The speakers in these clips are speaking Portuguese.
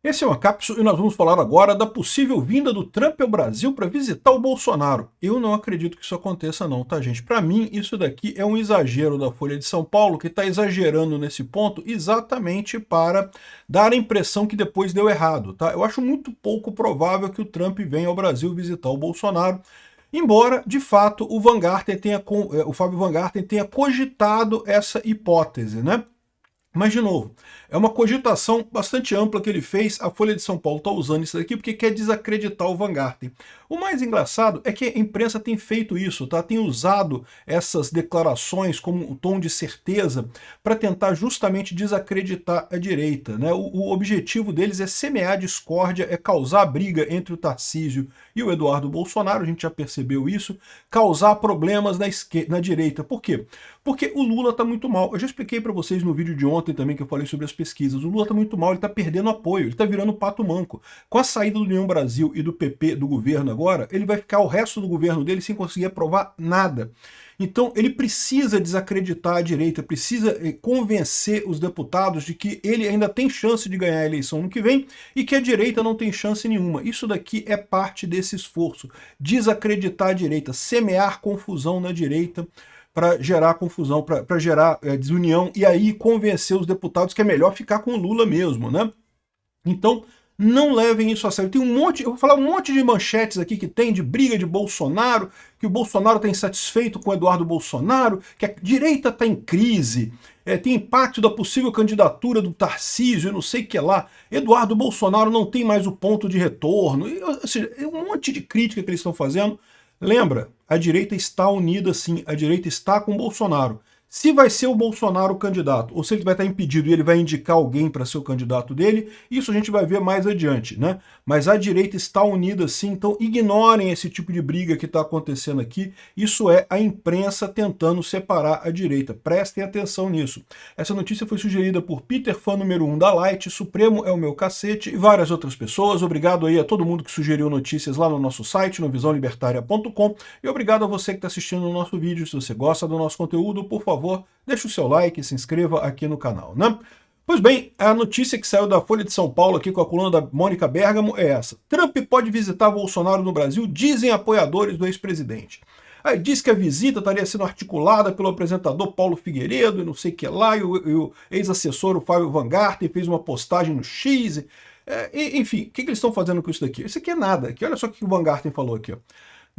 Esse é uma cápsula e nós vamos falar agora da possível vinda do Trump ao Brasil para visitar o Bolsonaro. Eu não acredito que isso aconteça não, tá, gente? Para mim, isso daqui é um exagero da Folha de São Paulo, que está exagerando nesse ponto exatamente para dar a impressão que depois deu errado, tá? Eu acho muito pouco provável que o Trump venha ao Brasil visitar o Bolsonaro, embora, de fato, o Fábio Van Garten tenha cogitado essa hipótese, né? Mas, de novo, é uma cogitação bastante ampla que ele fez. A Folha de São Paulo está usando isso aqui porque quer desacreditar o Van Garten. O mais engraçado é que a imprensa tem feito isso, tá? Tem usado essas declarações como um tom de certeza para tentar justamente desacreditar a direita, né? O objetivo deles é semear discórdia, é causar briga entre o Tarcísio e o Eduardo Bolsonaro, a gente já percebeu isso, causar problemas na direita. Por quê? Porque o Lula está muito mal. Eu já expliquei para vocês no vídeo de ontem também que eu falei sobre as pesquisas. O Lula está muito mal, ele está perdendo apoio, ele está virando pato manco. Com a saída do União Brasil e do PP do governo agora, ele vai ficar o resto do governo dele sem conseguir aprovar nada. Então ele precisa desacreditar a direita, precisa convencer os deputados de que ele ainda tem chance de ganhar a eleição no que vem e que a direita não tem chance nenhuma. Isso daqui é parte desse esforço, desacreditar a direita, semear confusão na direita, para gerar confusão, para gerar desunião, e aí convencer os deputados que é melhor ficar com o Lula mesmo, né? Então, não levem isso a sério. Tem um monte, eu vou falar um monte de manchetes aqui que tem de briga de Bolsonaro, que o Bolsonaro está insatisfeito com o Eduardo Bolsonaro, que a direita está em crise, tem impacto da possível candidatura do Tarcísio, não sei o que lá. Eduardo Bolsonaro não tem mais o ponto de retorno, ou seja, é um monte de crítica que eles estão fazendo. Lembra, a direita está unida sim, a direita está com o Bolsonaro. Se vai ser o Bolsonaro o candidato, ou se ele vai estar impedido e ele vai indicar alguém para ser o candidato dele, isso a gente vai ver mais adiante, né? Mas a direita está unida sim, então ignorem esse tipo de briga que está acontecendo aqui. Isso é a imprensa tentando separar a direita. Prestem atenção nisso. Essa notícia foi sugerida por Peter, fã número 1 da Light, Supremo é o meu cacete, e várias outras pessoas. Obrigado aí a todo mundo que sugeriu notícias lá no nosso site, no visãolibertaria.com, e obrigado a você que está assistindo o nosso vídeo. Se você gosta do nosso conteúdo, por favor, deixa o seu like e se inscreva aqui no canal, né? Pois bem, a notícia que saiu da Folha de São Paulo aqui com a coluna da Mônica Bergamo é essa. Trump pode visitar Bolsonaro no Brasil, dizem apoiadores do ex-presidente. Aí diz que a visita estaria sendo articulada pelo apresentador Paulo Figueiredo e não sei o que lá, e o ex-assessor o Fábio Van Garten fez uma postagem no X. Enfim, o que eles estão fazendo com isso daqui? Isso aqui é nada. Aqui, olha só o que o Van Garten falou aqui, ó.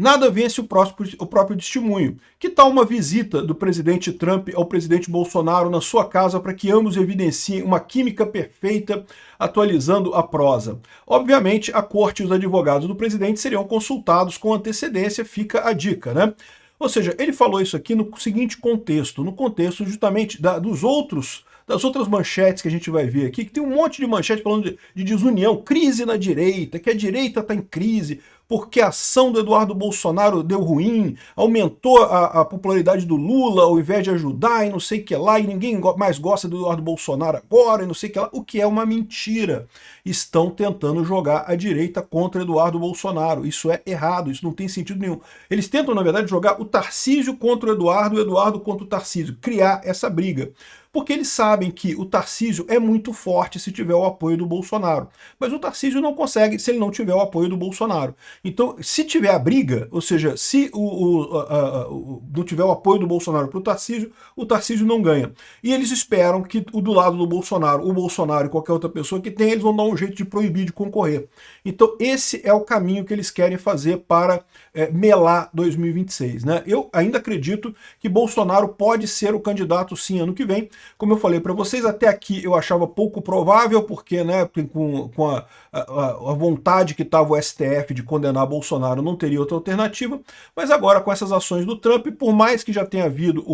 Nada vence o próprio testemunho. Que tal uma visita do presidente Trump ao presidente Bolsonaro na sua casa para que ambos evidenciem uma química perfeita, atualizando a prosa? Obviamente, a corte e os advogados do presidente seriam consultados com antecedência, fica a dica, né? Ou seja, ele falou isso aqui no seguinte contexto, no contexto justamente das outras manchetes que a gente vai ver aqui, que tem um monte de manchete falando de desunião, crise na direita, que a direita está em crise, porque a ação do Eduardo Bolsonaro deu ruim, aumentou a popularidade do Lula ao invés de ajudar e não sei o que lá, e ninguém mais gosta do Eduardo Bolsonaro agora e não sei o que lá, o que é uma mentira. Estão tentando jogar a direita contra Eduardo Bolsonaro. Isso é errado, isso não tem sentido nenhum. Eles tentam, na verdade, jogar o Tarcísio contra o Eduardo contra o Tarcísio, criar essa briga. Porque eles sabem que o Tarcísio é muito forte se tiver o apoio do Bolsonaro. Mas o Tarcísio não consegue se ele não tiver o apoio do Bolsonaro. Então, se tiver a briga, ou seja, se não tiver o apoio do Bolsonaro para o Tarcísio não ganha. E eles esperam que do lado do Bolsonaro, o Bolsonaro e qualquer outra pessoa que tem, eles vão dar um jeito de proibir de concorrer. Então, esse é o caminho que eles querem fazer para melar 2026, né? Eu ainda acredito que Bolsonaro pode ser o candidato sim ano que vem. Como eu falei para vocês, até aqui eu achava pouco provável, porque né, com a vontade que estava o STF de condenar Bolsonaro, não teria outra alternativa, mas agora com essas ações do Trump, por mais que já tenha havido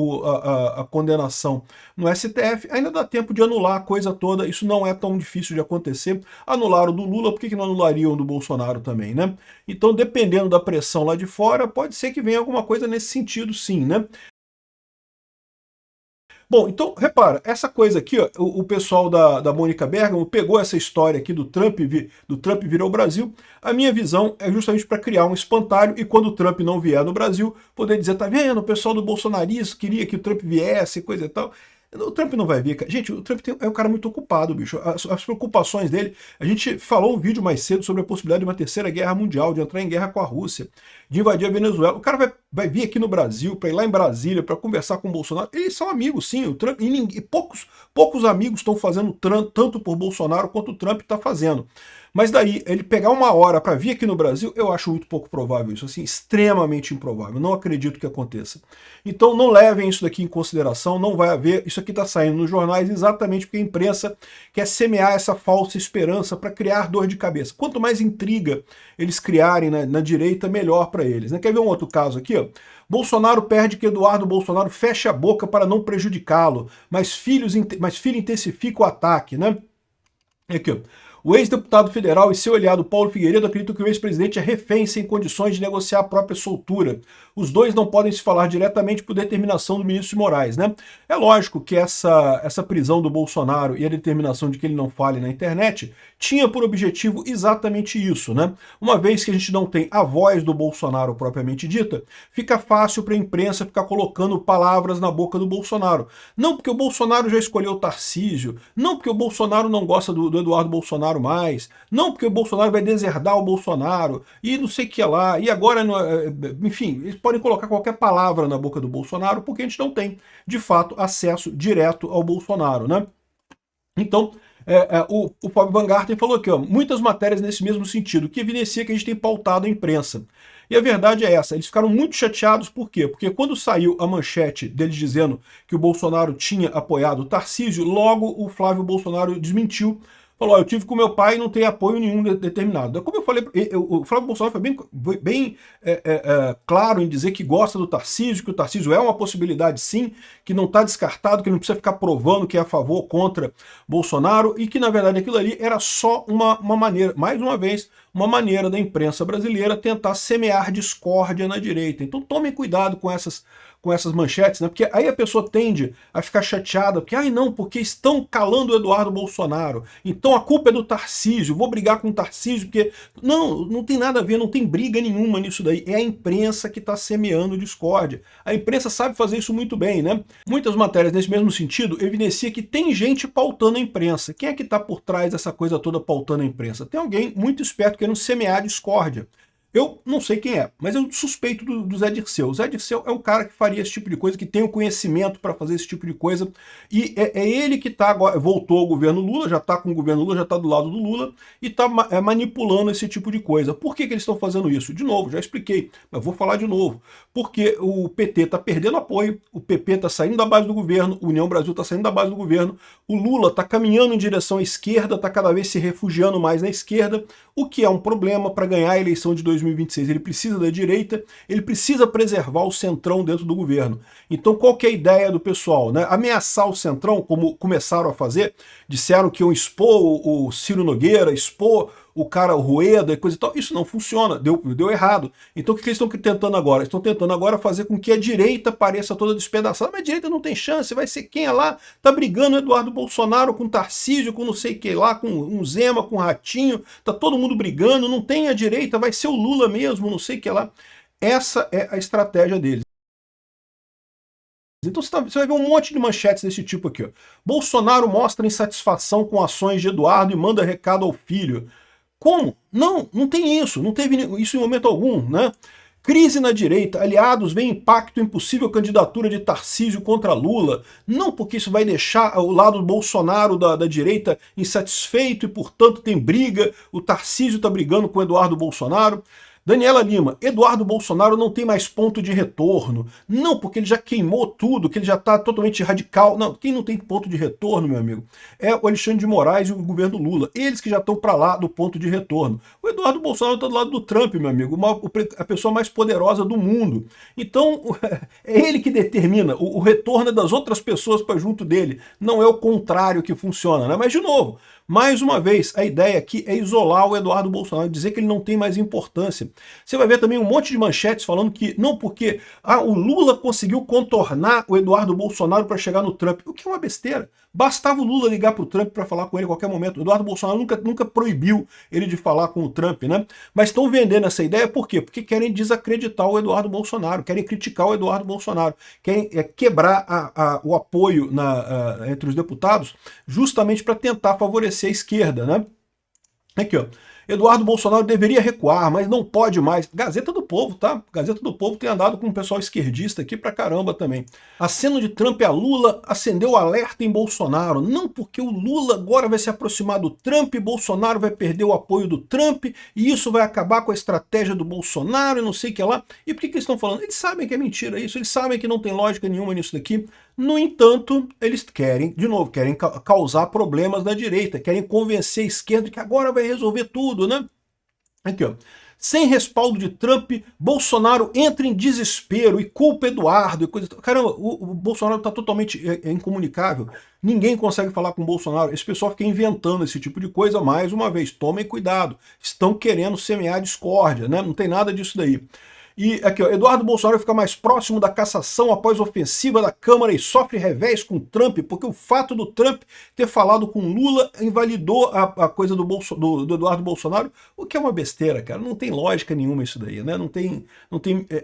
a condenação no STF, ainda dá tempo de anular a coisa toda, isso não é tão difícil de acontecer. Anularam do Lula, por que não anulariam do Bolsonaro também, né? Então, dependendo da pressão lá de fora, pode ser que venha alguma coisa nesse sentido sim, né? Bom, então, repara, essa coisa aqui, ó, o pessoal da Mônica Bergamo pegou essa história aqui do Trump vir ao Brasil. A minha visão é justamente para criar um espantalho e quando o Trump não vier no Brasil, poder dizer, tá vendo, o pessoal do bolsonarismo queria que o Trump viesse, coisa e tal. O Trump não vai vir, cara. Gente, o Trump é um cara muito ocupado, bicho. As preocupações dele... A gente falou um vídeo mais cedo sobre a possibilidade de uma terceira guerra mundial, de entrar em guerra com a Rússia, de invadir a Venezuela. O cara vai vir aqui no Brasil, para ir lá em Brasília, para conversar com o Bolsonaro. Eles são amigos, sim. O Trump, e poucos amigos estão fazendo tanto por Bolsonaro quanto o Trump está fazendo. Mas daí, ele pegar uma hora para vir aqui no Brasil, eu acho muito pouco provável isso, assim, extremamente improvável. Não acredito que aconteça. Então não levem isso daqui em consideração, não vai haver. Isso aqui está saindo nos jornais exatamente porque a imprensa quer semear essa falsa esperança para criar dor de cabeça. Quanto mais intriga eles criarem na direita, melhor para eles, né? Quer ver um outro caso aqui, ó? Bolsonaro perde que Eduardo Bolsonaro fecha a boca para não prejudicá-lo, mas filho intensifica o ataque, né? Aqui, ó. O ex-deputado federal e seu aliado Paulo Figueiredo acreditam que o ex-presidente é refém sem condições de negociar a própria soltura. Os dois não podem se falar diretamente por determinação do ministro de Moraes, né? É lógico que essa prisão do Bolsonaro e a determinação de que ele não fale na internet tinha por objetivo exatamente isso, né? Uma vez que a gente não tem a voz do Bolsonaro propriamente dita, fica fácil para a imprensa ficar colocando palavras na boca do Bolsonaro. Não porque o Bolsonaro já escolheu o Tarcísio, não porque o Bolsonaro não gosta do Eduardo Bolsonaro mais, não porque o Bolsonaro vai deserdar o Bolsonaro, e não sei o que lá, e agora, enfim, eles podem colocar qualquer palavra na boca do Bolsonaro, porque a gente não tem, de fato, acesso direto ao Bolsonaro, né? Então, o Fábio Van Garten falou aqui, ó, muitas matérias nesse mesmo sentido, que evidencia que a gente tem pautado a imprensa. E a verdade é essa, eles ficaram muito chateados, por quê? Porque quando saiu a manchete deles dizendo que o Bolsonaro tinha apoiado o Tarcísio, logo o Flávio Bolsonaro desmentiu, falou, eu tive com meu pai e não tem apoio nenhum determinado. Como eu falei, o Flávio Bolsonaro foi bem claro em dizer que gosta do Tarcísio, que o Tarcísio é uma possibilidade sim, que não está descartado, que não precisa ficar provando que é a favor ou contra Bolsonaro, e que na verdade aquilo ali era só uma maneira, mais uma vez, uma maneira da imprensa brasileira tentar semear discórdia na direita. Então tomem cuidado com essas manchetes, né? Porque aí a pessoa tende a ficar chateada, porque, ai não, porque estão calando o Eduardo Bolsonaro, então a culpa é do Tarcísio, vou brigar com o Tarcísio, porque... Não tem nada a ver, não tem briga nenhuma nisso daí, é a imprensa que está semeando discórdia. A imprensa sabe fazer isso muito bem, né? Muitas matérias nesse mesmo sentido evidenciam que tem gente pautando a imprensa. Quem é que está por trás dessa coisa toda pautando a imprensa? Tem alguém muito esperto querendo semear discórdia. Eu não sei quem é, mas eu suspeito do Zé Dirceu. O Zé Dirceu é um cara que faria esse tipo de coisa, que tem o conhecimento para fazer esse tipo de coisa, e é ele que voltou ao governo Lula, já está com o governo Lula, já está do lado do Lula, e está manipulando esse tipo de coisa. Por que eles estão fazendo isso? De novo, já expliquei, mas vou falar de novo. Porque o PT está perdendo apoio, o PP está saindo da base do governo, o União Brasil está saindo da base do governo, o Lula está caminhando em direção à esquerda, está cada vez se refugiando mais na esquerda, o que é um problema para ganhar a eleição de 2026. Ele precisa da direita, ele precisa preservar o centrão dentro do governo. Então qual que é a ideia do pessoal, né? Ameaçar o centrão, como começaram a fazer, disseram que iam expor o Ciro Nogueira, expor o cara, o Rueda e coisa e tal. Isso não funciona, deu errado. Então o que eles estão tentando agora? Eles estão tentando agora fazer com que a direita pareça toda despedaçada. Mas a direita não tem chance, vai ser quem é lá? Tá brigando Eduardo Bolsonaro com Tarcísio, com não sei o que lá, com um Zema, com um Ratinho, tá todo mundo brigando, não tem a direita, vai ser o Lula mesmo, não sei o que lá. Essa é a estratégia deles. Então você vai ver um monte de manchetes desse tipo aqui, ó. Bolsonaro mostra insatisfação com ações de Eduardo e manda recado ao filho. Como? Não tem isso, não teve isso em momento algum, né? Crise na direita, aliados veem impacto em possível candidatura de Tarcísio contra Lula. Não porque isso vai deixar o lado do Bolsonaro da direita insatisfeito e, portanto, tem briga, o Tarcísio está brigando com o Eduardo Bolsonaro. Daniela Lima, Eduardo Bolsonaro não tem mais ponto de retorno. Não, porque ele já queimou tudo, que ele já está totalmente radical. Não, quem não tem ponto de retorno, meu amigo, é o Alexandre de Moraes e o governo Lula. Eles que já estão para lá do ponto de retorno. O Eduardo Bolsonaro está do lado do Trump, meu amigo, a pessoa mais poderosa do mundo. Então, é ele que determina. O retorno é das outras pessoas para junto dele. Não é o contrário que funciona, né? Mas, de novo, mais uma vez, a ideia aqui é isolar o Eduardo Bolsonaro, dizer que ele não tem mais importância. Você vai ver também um monte de manchetes falando que, não porque o Lula conseguiu contornar o Eduardo Bolsonaro para chegar no Trump, o que é uma besteira. Bastava o Lula ligar para o Trump para falar com ele a qualquer momento. O Eduardo Bolsonaro nunca proibiu ele de falar com Trump, né? Mas estão vendendo essa ideia por quê? Porque querem desacreditar o Eduardo Bolsonaro, querem criticar o Eduardo Bolsonaro, querem quebrar o apoio entre os deputados justamente para tentar favorecer a esquerda, né? Aqui, ó. Eduardo Bolsonaro deveria recuar, mas não pode mais. Gazeta do Povo, tá? Gazeta do Povo tem andado com um pessoal esquerdista aqui pra caramba também. Aceno de Trump a Lula acendeu o alerta em Bolsonaro. Não porque o Lula agora vai se aproximar do Trump, Bolsonaro vai perder o apoio do Trump, e isso vai acabar com a estratégia do Bolsonaro e não sei o que lá. E por que eles estão falando? Eles sabem que é mentira isso, eles sabem que não tem lógica nenhuma nisso daqui. No entanto, eles querem, de novo, querem causar problemas na direita, querem convencer a esquerda que agora vai resolver tudo, né? Aqui, ó. Sem respaldo de Trump, Bolsonaro entra em desespero e culpa Eduardo e coisa. Caramba, o Bolsonaro está totalmente incomunicável. Ninguém consegue falar com o Bolsonaro. Esse pessoal fica inventando esse tipo de coisa. Mais uma vez, tomem cuidado. Estão querendo semear discórdia, né? Não tem nada disso daí. E aqui, ó, Eduardo Bolsonaro fica mais próximo da cassação após ofensiva da Câmara e sofre revés com Trump, porque o fato do Trump ter falado com Lula invalidou a coisa do Eduardo Bolsonaro, o que é uma besteira, cara. Não tem lógica nenhuma isso daí, né? Não tem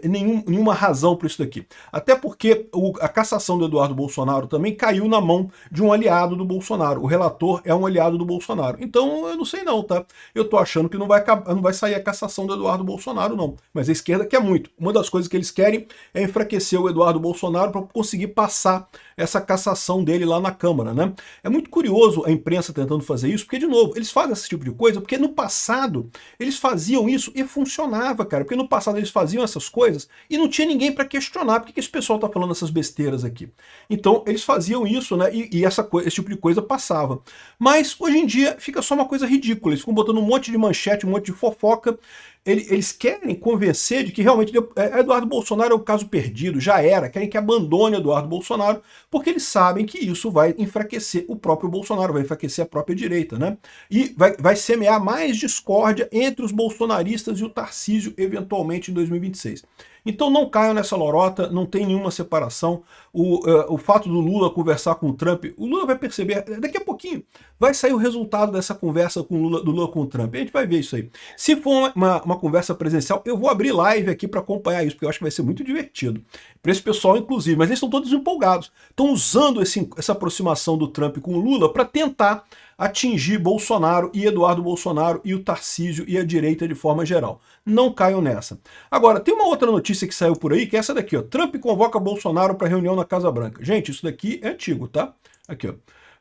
nenhuma razão para isso daqui. Até porque a cassação do Eduardo Bolsonaro também caiu na mão de um aliado do Bolsonaro. O relator é um aliado do Bolsonaro. Então, eu não sei não, tá? Eu tô achando que não vai sair a cassação do Eduardo Bolsonaro, não. Mas a esquerda quer muito. Uma das coisas que eles querem é enfraquecer o Eduardo Bolsonaro para conseguir passar essa cassação dele lá na Câmara, né? É muito curioso a imprensa tentando fazer isso, porque, de novo, eles fazem esse tipo de coisa porque no passado eles faziam isso e funcionava, cara. Porque no passado eles faziam essas coisas e não tinha ninguém para questionar por que esse pessoal tá falando essas besteiras aqui. Então, eles faziam isso, né? E esse tipo de coisa passava. Mas, hoje em dia, fica só uma coisa ridícula. Eles ficam botando um monte de manchete, um monte de fofoca. Eles querem convencer de que realmente Eduardo Bolsonaro é um caso perdido, já era, querem que abandone Eduardo Bolsonaro, porque eles sabem que isso vai enfraquecer o próprio Bolsonaro, vai enfraquecer a própria direita, né? E vai semear mais discórdia entre os bolsonaristas e o Tarcísio, eventualmente, em 2026. Então não caiam nessa lorota, não tem nenhuma separação. O fato do Lula conversar com o Trump, o Lula vai perceber, daqui a pouquinho, vai sair o resultado dessa conversa do Lula com o Trump. A gente vai ver isso aí. Se for uma conversa presencial, eu vou abrir live aqui para acompanhar isso, porque eu acho que vai ser muito divertido. Para esse pessoal, inclusive. Mas eles estão todos empolgados. Estão usando essa aproximação do Trump com o Lula para tentar atingir Bolsonaro e Eduardo Bolsonaro e o Tarcísio e a direita de forma geral. Não caiam nessa. Agora, tem uma outra notícia que saiu por aí, que é essa daqui, ó. Trump convoca Bolsonaro para reunião na Casa Branca. Gente, isso daqui é antigo, tá? Aqui, ó.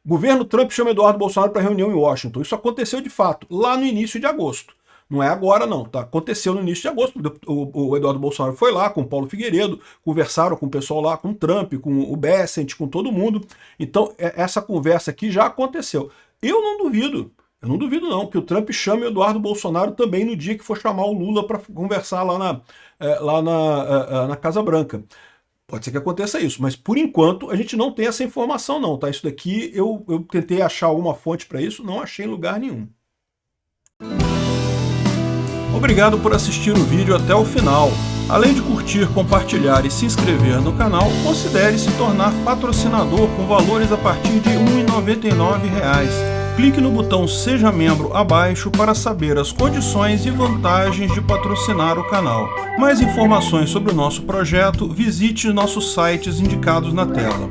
Governo Trump chama Eduardo Bolsonaro para reunião em Washington. Isso aconteceu de fato, lá no início de agosto. Não é agora não, tá? Aconteceu no início de agosto. O Eduardo Bolsonaro foi lá com o Paulo Figueiredo, conversaram com o pessoal lá, com o Trump, com o Bessent, com todo mundo. Então, essa conversa aqui já aconteceu. Eu não duvido não, que o Trump chame o Eduardo Bolsonaro também no dia que for chamar o Lula para conversar lá na Casa Branca. Pode ser que aconteça isso, mas por enquanto a gente não tem essa informação não, tá? Isso daqui eu tentei achar alguma fonte para isso, não achei em lugar nenhum. Obrigado por assistir o vídeo até o final. Além de curtir, compartilhar e se inscrever no canal, considere se tornar patrocinador com valores a partir de R$ 1,99. Clique no botão Seja Membro abaixo para saber as condições e vantagens de patrocinar o canal. Mais informações sobre o nosso projeto, visite nossos sites indicados na tela.